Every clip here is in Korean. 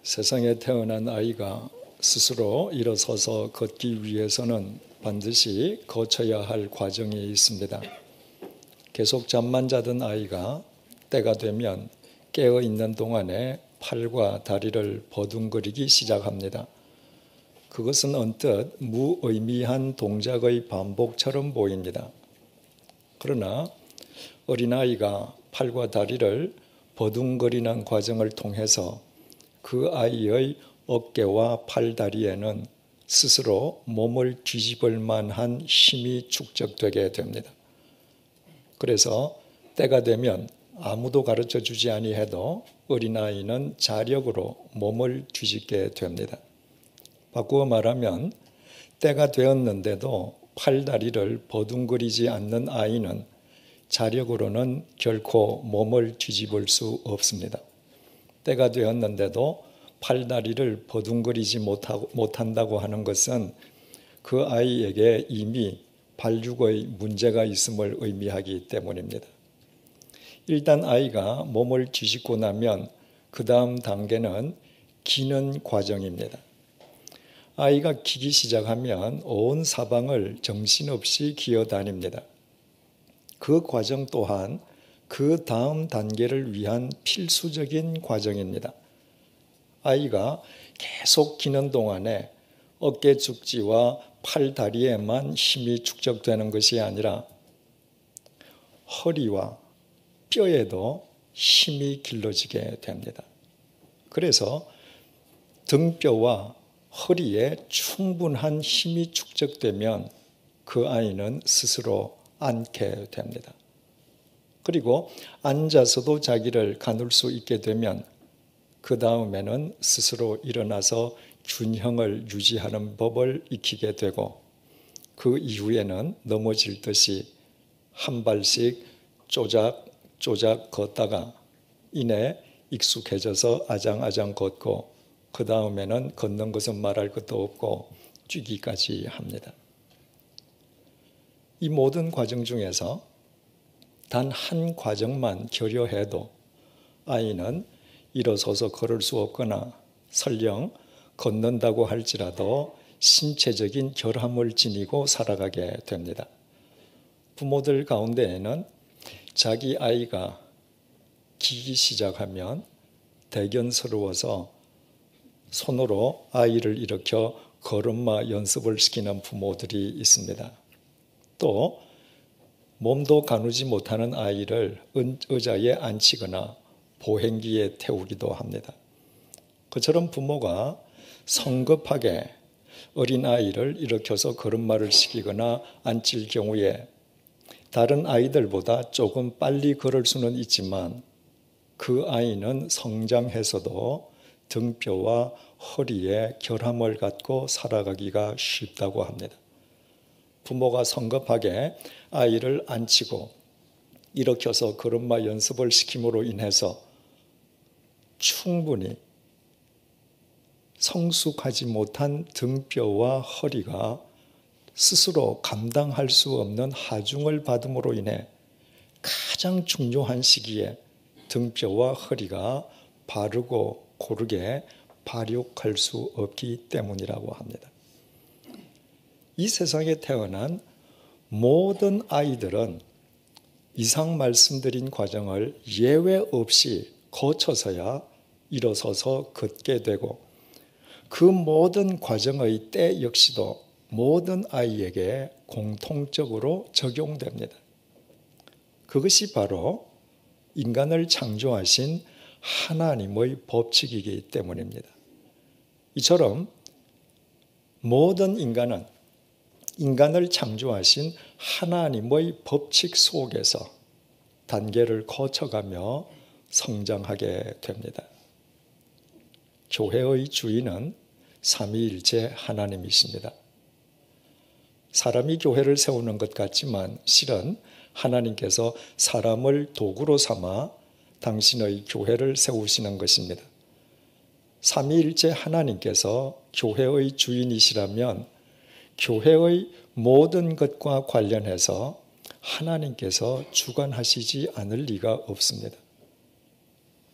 세상에 태어난 아이가 스스로 일어서서 걷기 위해서는 반드시 거쳐야 할 과정이 있습니다. 계속 잠만 자던 아이가 때가 되면 깨어 있는 동안에 팔과 다리를 버둥거리기 시작합니다. 그것은 언뜻 무의미한 동작의 반복처럼 보입니다. 그러나 어린아이가 팔과 다리를 버둥거리는 과정을 통해서 그 아이의 어깨와 팔다리에는 스스로 몸을 뒤집을 만한 힘이 축적되게 됩니다. 그래서 때가 되면 아무도 가르쳐 주지 아니해도 어린아이는 자력으로 몸을 뒤집게 됩니다. 바꾸어 말하면 때가 되었는데도 팔다리를 버둥거리지 않는 아이는 자력으로는 결코 몸을 뒤집을 수 없습니다. 때가 되었는데도 팔다리를 버둥거리지 못한다고 하는 것은 그 아이에게 이미 발육의 문제가 있음을 의미하기 때문입니다. 일단 아이가 몸을 뒤집고 나면 그 다음 단계는 기는 과정입니다. 아이가 기기 시작하면 온 사방을 정신없이 기어다닙니다. 그 과정 또한 그 다음 단계를 위한 필수적인 과정입니다. 아이가 계속 기는 동안에 어깨 축지와 팔, 다리에만 힘이 축적되는 것이 아니라 허리와 뼈에도 힘이 길러지게 됩니다. 그래서 등뼈와 허리에 충분한 힘이 축적되면 그 아이는 스스로 앉게 됩니다. 그리고 앉아서도 자기를 가눌 수 있게 되면 그 다음에는 스스로 일어나서 균형을 유지하는 법을 익히게 되고 그 이후에는 넘어질 듯이 한 발씩 쪼작쪼작 걷다가 이내 익숙해져서 아장아장 걷고 그 다음에는 걷는 것은 말할 것도 없고 뛰기까지 합니다. 이 모든 과정 중에서 단 한 과정만 결여해도 아이는 일어서서 걸을 수 없거나 설령 걷는다고 할지라도 신체적인 결함을 지니고 살아가게 됩니다. 부모들 가운데에는 자기 아이가 기기 시작하면 대견스러워서 손으로 아이를 일으켜 걸음마 연습을 시키는 부모들이 있습니다. 또 몸도 가누지 못하는 아이를 의자에 앉히거나 보행기에 태우기도 합니다. 그처럼 부모가 성급하게 어린아이를 일으켜서 걸음마를 시키거나 앉힐 경우에 다른 아이들보다 조금 빨리 걸을 수는 있지만 그 아이는 성장해서도 등뼈와 허리에 결함을 갖고 살아가기가 쉽다고 합니다. 부모가 성급하게 아이를 앉히고 일으켜서 걸음마 연습을 시킴으로 인해서 충분히 성숙하지 못한 등뼈와 허리가 스스로 감당할 수 없는 하중을 받음으로 인해 가장 중요한 시기에 등뼈와 허리가 바르고 고르게 발육할 수 없기 때문이라고 합니다. 이 세상에 태어난 모든 아이들은 이상 말씀드린 과정을 예외 없이 거쳐서야 일어서서 걷게 되고 그 모든 과정의 때 역시도 모든 아이에게 공통적으로 적용됩니다. 그것이 바로 인간을 창조하신 하나님의 법칙이기 때문입니다. 이처럼 모든 인간은 인간을 창조하신 하나님의 법칙 속에서 단계를 거쳐가며 성장하게 됩니다. 교회의 주인은 삼위일체 하나님이십니다. 사람이 교회를 세우는 것 같지만 실은 하나님께서 사람을 도구로 삼아 당신의 교회를 세우시는 것입니다. 삼위일체 하나님께서 교회의 주인이시라면 교회의 모든 것과 관련해서 하나님께서 주관하시지 않을 리가 없습니다.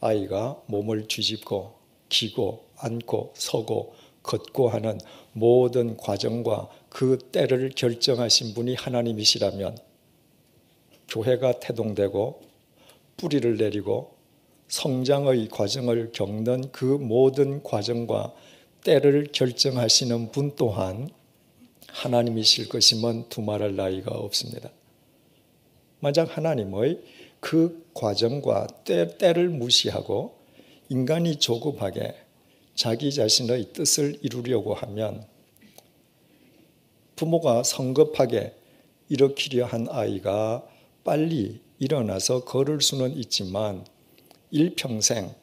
아이가 몸을 뒤집고 기고 앉고 서고 걷고 하는 모든 과정과 그 때를 결정하신 분이 하나님이시라면 교회가 태동되고 뿌리를 내리고 성장의 과정을 겪는 그 모든 과정과 때를 결정하시는 분 또한 하나님이실 것임은 두말할 나위가 없습니다. 만약 하나님의 그 과정과 때를 무시하고 인간이 조급하게 자기 자신의 뜻을 이루려고 하면 부모가 성급하게 일으키려 한 아이가 빨리 일어나서 걸을 수는 있지만 일평생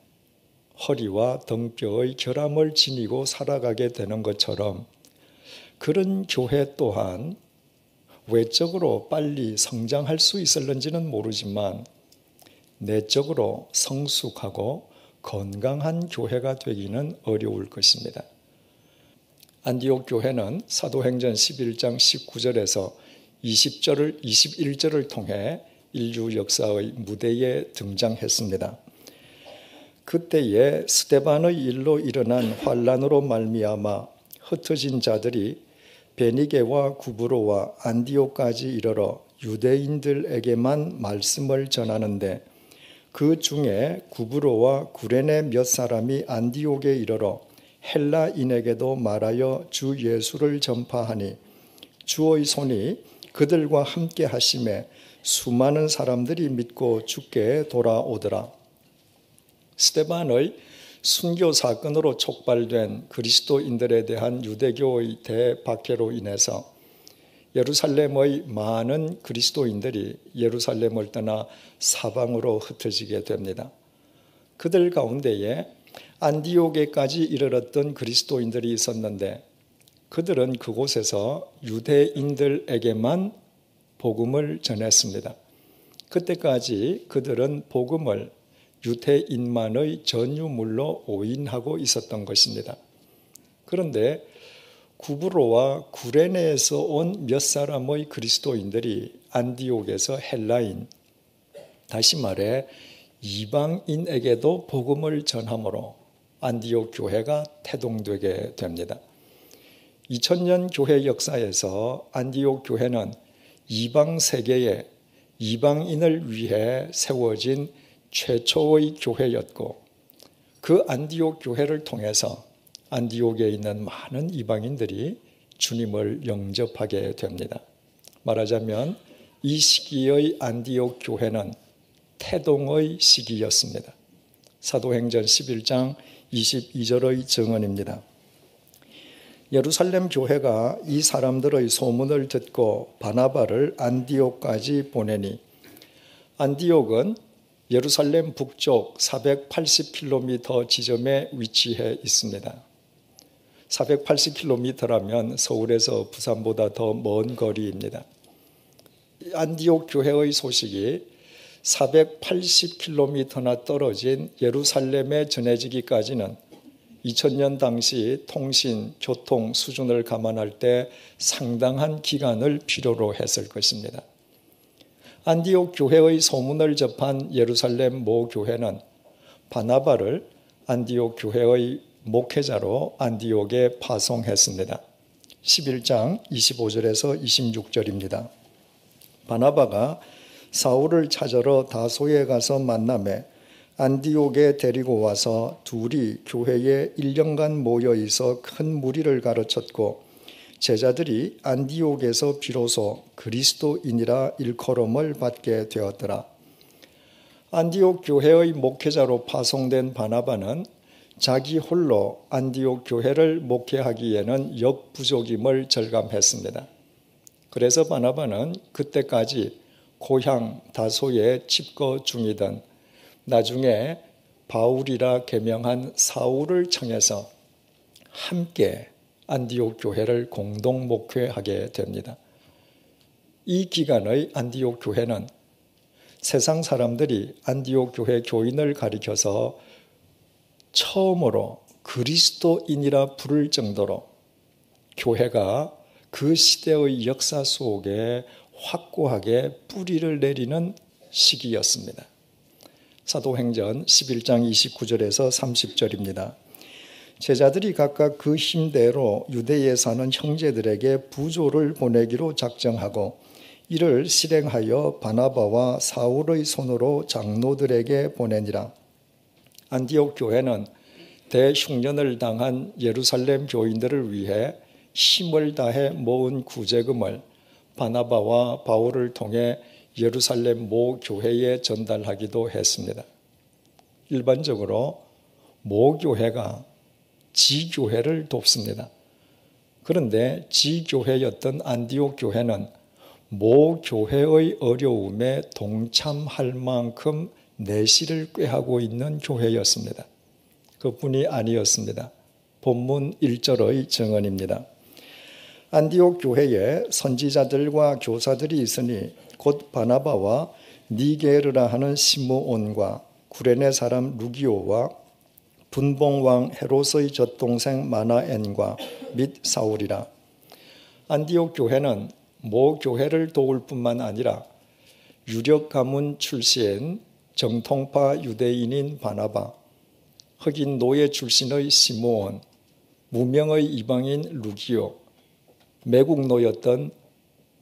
허리와 등뼈의 결함을 지니고 살아가게 되는 것처럼 그런 교회 또한 외적으로 빨리 성장할 수 있을는지는 모르지만 내적으로 성숙하고 건강한 교회가 되기는 어려울 것입니다. 안디옥 교회는 사도행전 11장 19절에서 21절을 통해 인류 역사의 무대에 등장했습니다. 그때에 스데반의 일로 일어난 환란으로 말미암아 흩어진 자들이 베니게와 구브로와 안디옥까지 이르러 유대인들에게만 말씀을 전하는데 그 중에 구브로와 구레네 몇 사람이 안디옥에 이르러 헬라인에게도 말하여 주 예수를 전파하니 주의 손이 그들과 함께 하심에 수많은 사람들이 믿고 주께 돌아오더라. 스데반의 순교 사건으로 촉발된 그리스도인들에 대한 유대교의 대박해로 인해서 예루살렘의 많은 그리스도인들이 예루살렘을 떠나 사방으로 흩어지게 됩니다. 그들 가운데에 안디옥에까지 이르렀던 그리스도인들이 있었는데 그들은 그곳에서 유대인들에게만 복음을 전했습니다. 그때까지 그들은 복음을 유대인만의 전유물로 오인하고 있었던 것입니다. 그런데 구브로와 구레네에서 온 몇 사람의 그리스도인들이 안디옥에서 헬라인, 다시 말해 이방인에게도 복음을 전함으로 안디옥 교회가 태동되게 됩니다. 2000년 교회 역사에서 안디옥 교회는 이방 세계에 이방인을 위해 세워진 최초의 교회였고 그 안디옥 교회를 통해서 안디옥에 있는 많은 이방인들이 주님을 영접하게 됩니다. 말하자면 이 시기의 안디옥 교회는 태동의 시기였습니다. 사도행전 11장 22절의 증언입니다. 예루살렘 교회가 이 사람들의 소문을 듣고 바나바를 안디옥까지 보내니 안디옥은 예루살렘 북쪽 480km 지점에 위치해 있습니다. 480km라면 서울에서 부산보다 더 먼 거리입니다. 안디옥 교회의 소식이 480km나 떨어진 예루살렘에 전해지기까지는 2000년 당시 통신, 교통 수준을 감안할 때 상당한 기간을 필요로 했을 것입니다. 안디옥 교회의 소문을 접한 예루살렘 모 교회는 바나바를 안디옥 교회의 목회자로 안디옥에 파송했습니다. 11장 25절에서 26절입니다. 바나바가 사울을 찾으러 다소에 가서 만나매 안디옥에 데리고 와서 둘이 교회에 1년간 모여 있어 큰 무리를 가르쳤고 제자들이 안디옥에서 비로소 그리스도인이라 일컬음을 받게 되었더라. 안디옥 교회의 목회자로 파송된 바나바는 자기 홀로 안디옥 교회를 목회하기에는 역부족임을 절감했습니다. 그래서 바나바는 그때까지 고향 다소에 집거 중이던 나중에 바울이라 계명한 사울을 청해서 함께 안디옥 교회를 공동 목회하게 됩니다. 이 기간의 안디옥 교회는 세상 사람들이 안디옥 교회 교인을 가리켜서 처음으로 그리스도인이라 부를 정도로 교회가 그 시대의 역사 속에 확고하게 뿌리를 내리는 시기였습니다. 사도행전 11장 29절에서 30절입니다. 제자들이 각각 그 힘대로 유대에 사는 형제들에게 부조를 보내기로 작정하고 이를 실행하여 바나바와 사울의 손으로 장로들에게 보내니라. 안디옥 교회는 대흉년을 당한 예루살렘 교인들을 위해 힘을 다해 모은 구제금을 바나바와 바울을 통해 예루살렘 모 교회에 전달하기도 했습니다. 일반적으로 모 교회가 지교회를 돕습니다. 그런데 지교회였던 안디옥 교회는 모 교회의 어려움에 동참할 만큼 내실을 꾀하고 있는 교회였습니다. 그뿐이 아니었습니다. 본문 1절의 증언입니다. 안디옥 교회에 선지자들과 교사들이 있으니 곧 바나바와 니게르라 하는 시므온과 구레네 사람 루기오와 분봉왕 헤롯의 젖동생 마나엔과 및 사울이라. 안디옥 교회는 모 교회를 도울 뿐만 아니라 유력 가문 출신 정통파 유대인인 바나바, 흑인 노예 출신의 시므온, 무명의 이방인 루기오, 매국노였던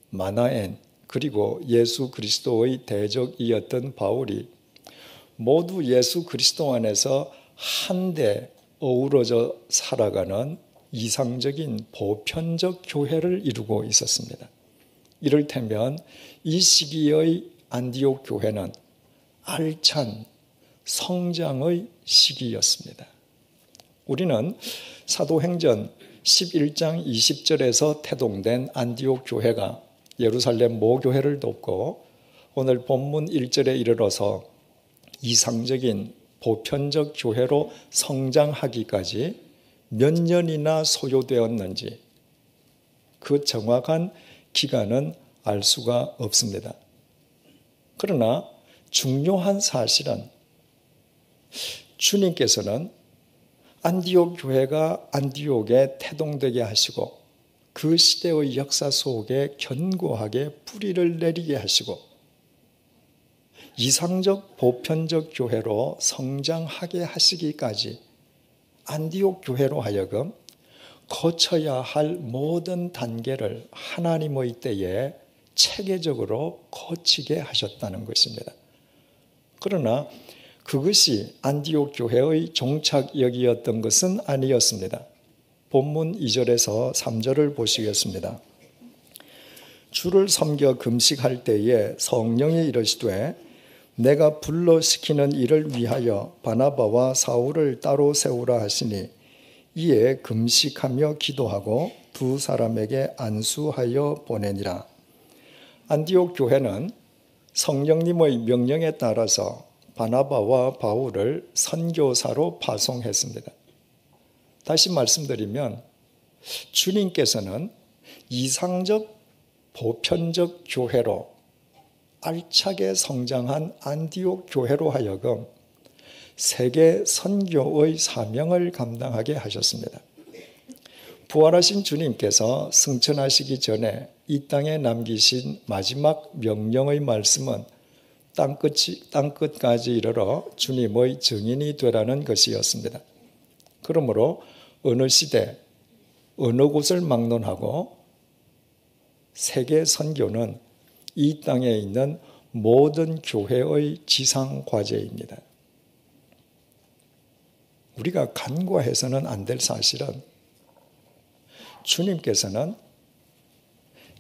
마나엔, 그리고 예수 그리스도의 대적이었던 바울이 모두 예수 그리스도 안에서 한데 어우러져 살아가는 이상적인 보편적 교회를 이루고 있었습니다. 이를테면 이 시기의 안디옥 교회는 알찬 성장의 시기였습니다. 우리는 사도행전 11장 20절에서 태동된 안디옥 교회가 예루살렘 모교회를 돕고 오늘 본문 1절에 이르러서 이상적인 보편적 교회로 성장하기까지 몇 년이나 소요되었는지 그 정확한 기간은 알 수가 없습니다. 그러나 중요한 사실은 주님께서는 안디옥 교회가 안디옥에 태동되게 하시고 그 시대의 역사 속에 견고하게 뿌리를 내리게 하시고 이상적 보편적 교회로 성장하게 하시기까지 안디옥 교회로 하여금 거쳐야 할 모든 단계를 하나님의 때에 체계적으로 거치게 하셨다는 것입니다. 그러나 그것이 안디옥 교회의 종착역이었던 것은 아니었습니다. 본문 2절에서 3절을 보시겠습니다. 주를 섬겨 금식할 때에 성령이 이르시되 내가 불러시키는 일을 위하여 바나바와 사울을 따로 세우라 하시니 이에 금식하며 기도하고 두 사람에게 안수하여 보내니라. 안디옥 교회는 성령님의 명령에 따라서 바나바와 바울을 선교사로 파송했습니다. 다시 말씀드리면 주님께서는 이상적 보편적 교회로 알차게 성장한 안디옥 교회로 하여금 세계 선교의 사명을 감당하게 하셨습니다. 부활하신 주님께서 승천하시기 전에 이 땅에 남기신 마지막 명령의 말씀은 땅끝까지 이르러 주님의 증인이 되라는 것이었습니다. 그러므로 어느 시대, 어느 곳을 막론하고 세계 선교는 이 땅에 있는 모든 교회의 지상 과제입니다. 우리가 간과해서는 안 될 사실은 주님께서는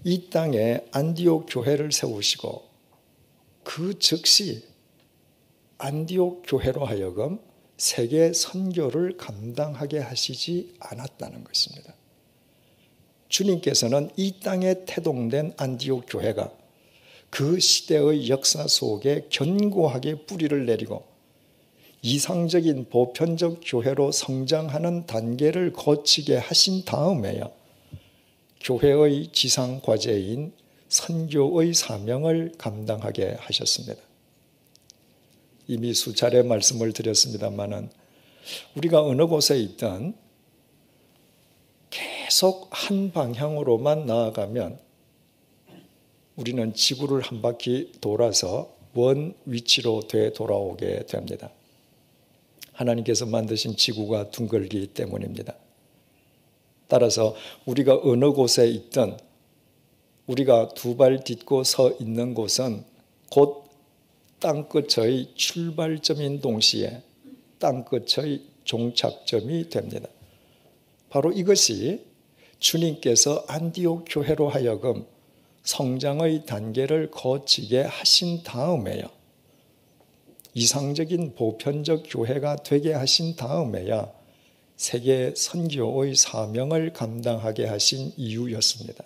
이 땅에 안디옥 교회를 세우시고 그 즉시 안디옥 교회로 하여금 세계 선교를 감당하게 하시지 않았다는 것입니다. 주님께서는 이 땅에 태동된 안디옥 교회가 그 시대의 역사 속에 견고하게 뿌리를 내리고 이상적인 보편적 교회로 성장하는 단계를 거치게 하신 다음에야 교회의 지상 과제인 선교의 사명을 감당하게 하셨습니다. 이미 수차례 말씀을 드렸습니다마는 우리가 어느 곳에 있든 계속 한 방향으로만 나아가면 우리는 지구를 한 바퀴 돌아서 원 위치로 되돌아오게 됩니다. 하나님께서 만드신 지구가 둥글기 때문입니다. 따라서 우리가 어느 곳에 있든 우리가 두 발 딛고 서 있는 곳은 곧 땅끝의 출발점인 동시에 땅끝의 종착점이 됩니다. 바로 이것이 주님께서 안디옥 교회로 하여금 성장의 단계를 거치게 하신 다음에야, 이상적인 보편적 교회가 되게 하신 다음에야 세계 선교의 사명을 감당하게 하신 이유였습니다.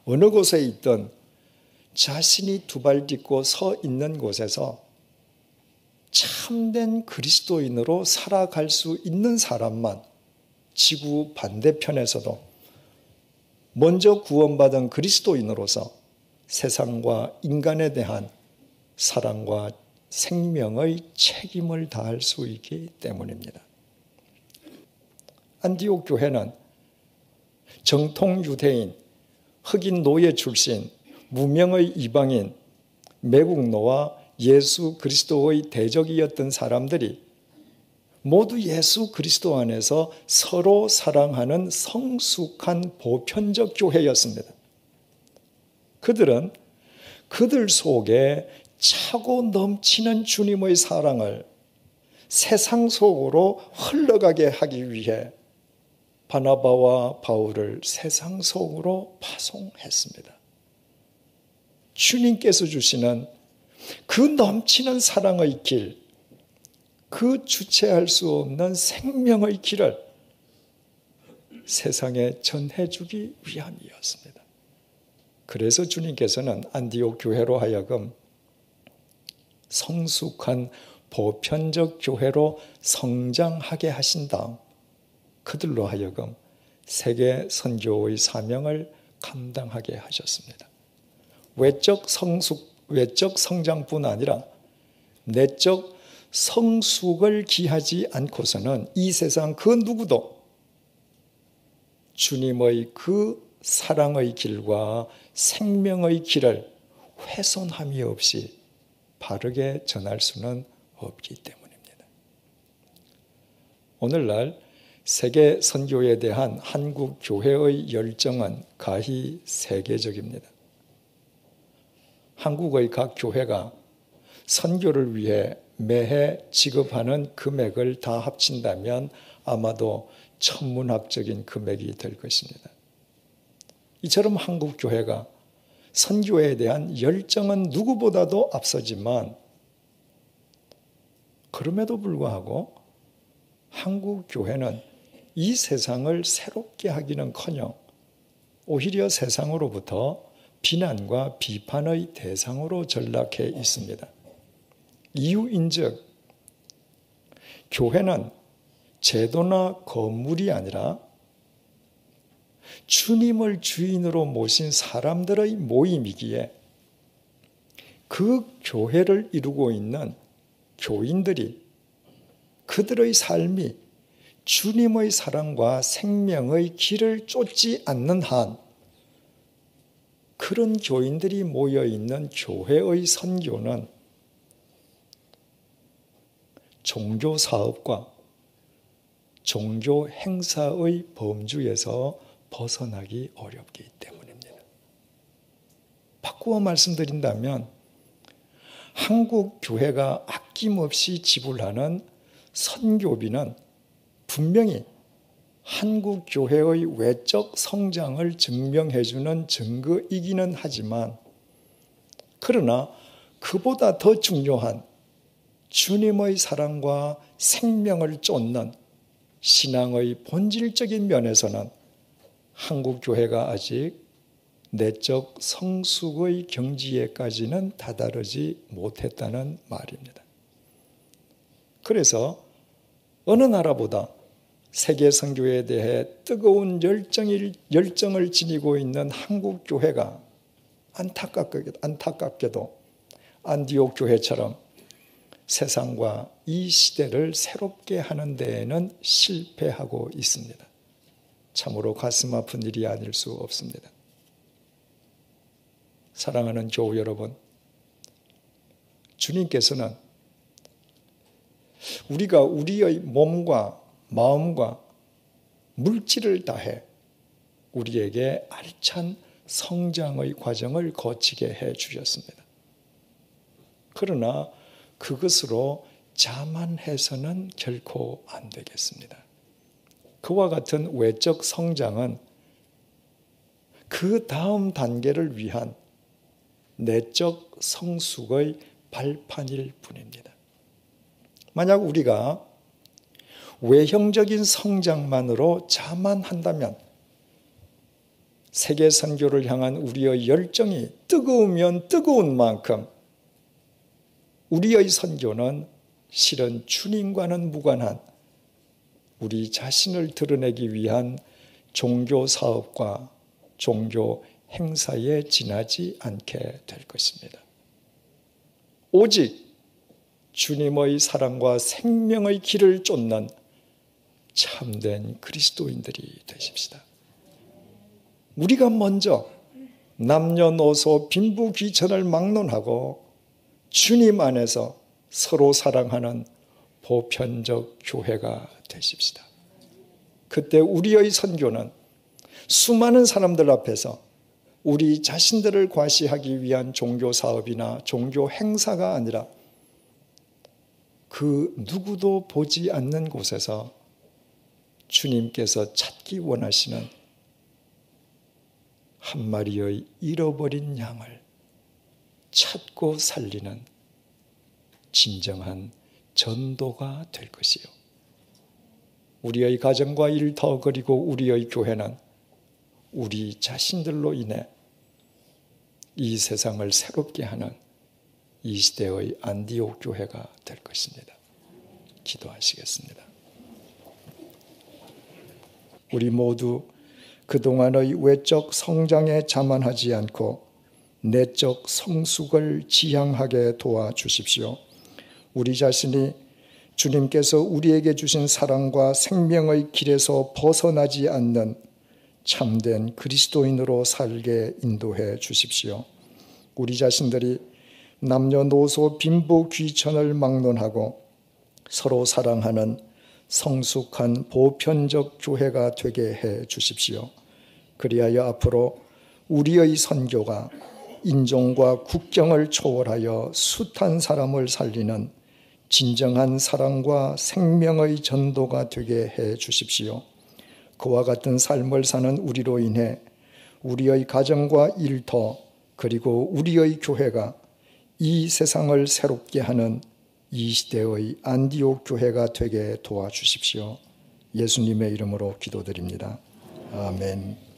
어느 곳에 있든 자신이 두 발 딛고 서 있는 곳에서 참된 그리스도인으로 살아갈 수 있는 사람만 지구 반대편에서도 먼저 구원받은 그리스도인으로서 세상과 인간에 대한 사랑과 생명의 책임을 다할 수 있기 때문입니다. 안디옥 교회는 정통 유대인, 흑인 노예 출신, 무명의 이방인, 매국노와 예수 그리스도의 대적이었던 사람들이 모두 예수 그리스도 안에서 서로 사랑하는 성숙한 보편적 교회였습니다. 그들은 그들 속에 차고 넘치는 주님의 사랑을 세상 속으로 흘러가게 하기 위해 바나바와 바울을 세상 속으로 파송했습니다. 주님께서 주시는 그 넘치는 사랑의 길, 그 주체할 수 없는 생명의 길을 세상에 전해주기 위함이었습니다. 그래서 주님께서는 안디옥 교회로 하여금 성숙한 보편적 교회로 성장하게 하신 다음 그들로 하여금 세계 선교의 사명을 감당하게 하셨습니다. 외적 성장뿐 아니라 내적 성숙을 기하지 않고서는 이 세상 그 누구도 주님의 그 사랑의 길과 생명의 길을 훼손함이 없이 바르게 전할 수는 없기 때문입니다. 오늘날 세계 선교에 대한 한국 교회의 열정은 가히 세계적입니다. 한국의 각 교회가 선교를 위해 매해 지급하는 금액을 다 합친다면 아마도 천문학적인 금액이 될 것입니다. 이처럼 한국 교회가 선교에 대한 열정은 누구보다도 앞서지만 그럼에도 불구하고 한국 교회는 이 세상을 새롭게 하기는커녕 오히려 세상으로부터 비난과 비판의 대상으로 전락해 있습니다. 이유인즉 교회는 제도나 건물이 아니라 주님을 주인으로 모신 사람들의 모임이기에 그 교회를 이루고 있는 교인들이 그들의 삶이 주님의 사랑과 생명의 길을 쫓지 않는 한 그런 교인들이 모여있는 교회의 선교는 종교 사업과 종교 행사의 범주에서 벗어나기 어렵기 때문입니다. 바꾸어 말씀드린다면 한국 교회가 아낌없이 지불하는 선교비는 분명히 한국 교회의 외적 성장을 증명해주는 증거이기는 하지만 그러나 그보다 더 중요한 주님의 사랑과 생명을 쫓는 신앙의 본질적인 면에서는 한국 교회가 아직 내적 성숙의 경지에까지는 다다르지 못했다는 말입니다. 그래서 어느 나라보다 세계 선교에 대해 뜨거운 열정을 지니고 있는 한국 교회가 안타깝게도 안디옥 교회처럼 세상과 이 시대를 새롭게 하는 데에는 실패하고 있습니다. 참으로 가슴 아픈 일이 아닐 수 없습니다. 사랑하는 교우 여러분, 주님께서는 우리가 우리의 몸과 마음과 물질을 다해 우리에게 알찬 성장의 과정을 거치게 해 주셨습니다. 그러나 그것으로 자만해서는 결코 안 되겠습니다. 그와 같은 외적 성장은 그 다음 단계를 위한 내적 성숙의 발판일 뿐입니다. 만약 우리가 외형적인 성장만으로 자만한다면 세계 선교를 향한 우리의 열정이 뜨거우면 뜨거운 만큼 우리의 선교는 실은 주님과는 무관한 우리 자신을 드러내기 위한 종교 사업과 종교 행사에 지나지 않게 될 것입니다. 오직 주님의 사랑과 생명의 길을 쫓는 참된 그리스도인들이 되십시다. 우리가 먼저 남녀노소 빈부귀천을 막론하고 주님 안에서 서로 사랑하는 보편적 교회가 되십시다. 그때 우리의 선교는 수많은 사람들 앞에서 우리 자신들을 과시하기 위한 종교 사업이나 종교 행사가 아니라 그 누구도 보지 않는 곳에서 주님께서 찾기 원하시는 한 마리의 잃어버린 양을 찾고 살리는 진정한 전도가 될 것이요. 우리의 가정과 일터 그리고 우리의 교회는 우리 자신들로 인해 이 세상을 새롭게 하는 이 시대의 안디옥 교회가 될 것입니다. 기도하시겠습니다. 우리 모두 그동안의 외적 성장에 자만하지 않고 내적 성숙을 지향하게 도와주십시오. 우리 자신이 주님께서 우리에게 주신 사랑과 생명의 길에서 벗어나지 않는 참된 그리스도인으로 살게 인도해 주십시오. 우리 자신들이 남녀노소 빈부귀천을 막론하고 서로 사랑하는 성숙한 보편적 교회가 되게 해 주십시오. 그리하여 앞으로 우리의 선교가 인종과 국경을 초월하여 숱한 사람을 살리는 진정한 사랑과 생명의 전도가 되게 해 주십시오. 그와 같은 삶을 사는 우리로 인해 우리의 가정과 일터 그리고 우리의 교회가 이 세상을 새롭게 하는 이 시대의 안디옥 교회가 되게 도와주십시오. 예수님의 이름으로 기도드립니다. 아멘.